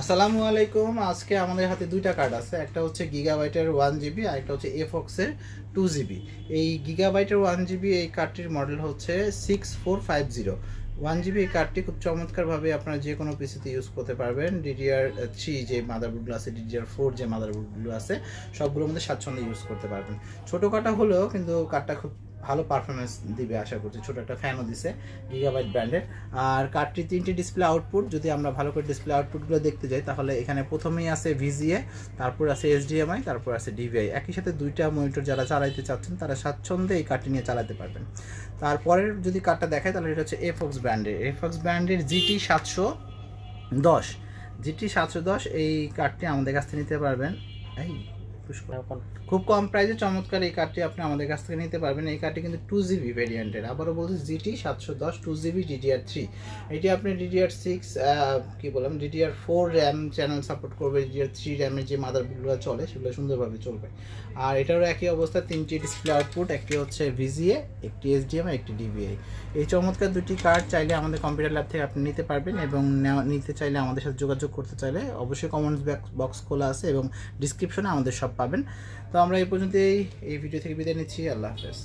আসসালামু আলাইকুম। আজকে আমাদের হাতে দুইটা কার্ড আছে, একটা হচ্ছে গিগাবাইটের 1 জিবি আর একটা হচ্ছে এফক্সের 2 জিবি। এই গিগাবাইটের 1 জিবি এই কার্ডটির মডেল হচ্ছে 6450। 1 জিবি এই কার্ডটি খুব চমৎকারভাবে আপনারা যে কোনো পিসিতে ইউজ করতে পারবেন। DDR3 যে মাদারবোর্ডগুলো আছে, DDR4 যে মাদারবোর্ডগুলো আছে, সবগুলোর মধ্যে স্বাচ্ছন্দ্যে ইউজ করতে পারবেন। ছোটোখাটো হলেও কিন্তু কার্ডটা খুব ভালো পারফরমেন্স দিবে আশা করছি। ছোটো একটা ফ্যানও দিছে গিগাবাইট ব্র্যান্ডের। আর কার্ডটি 3টি ডিসপ্লে আউটপুট। যদি আমরা ভালো করে ডিসপ্লে আউটপুটগুলো দেখতে যাই তাহলে এখানে প্রথমেই আছে VGA, তারপর আছে HDMI, তারপর আছে DVI। একই সাথে দুইটা মনিটর যারা চালাইতে চাচ্ছেন তারা স্বাচ্ছন্দ্যে এই কার্ডটি নিয়ে চালাতে পারবেন। তারপরের যদি কার্ডটা দেখায় তাহলে এটা হচ্ছে এফক্স ব্র্যান্ডের GT710। এই কার্ডটি আমাদের কাছ থেকে নিতে পারবেন খুব কম প্রাইসে। চমৎকার এই কার্ডটি আপনি আমাদের কাছ থেকে নিতে পারবেন। এই কার্ডটি কিন্তু 2 জিবি ভেরিয়েন্টের, আবারও বলছি GT710 2 জিবি DDR3। এটি আপনি DDR6 কি বললাম DDR4 র্যাম চ্যানেল সাপোর্ট করবে। DDR3 র্যামের যে মাদারবোর্ডগুলো চলে সেগুলো সুন্দরভাবে চলবে। আর এটারও একই অবস্থা, 3টি ডিসপ্লে আউটপুট, একটি হচ্ছে VGA, একটি HDMI, একটি DVI। এই চমৎকার দুটি কার্ড চাইলে আমাদের কম্পিউটার ল্যাব থেকে আপনি নিতে পারবেন, এবং নিতে চাইলে আমাদের সাথে যোগাযোগ করতে চাইলে অবশ্যই কমেন্টস বক্স খোলা আছে এবং ডিসক্রিপশনে আমাদের সব পাবেন। তো আমরা এই পর্যন্ত এই ভিডিও থেকে বিদায় নিচ্ছি। আল্লাহ হাফেজ।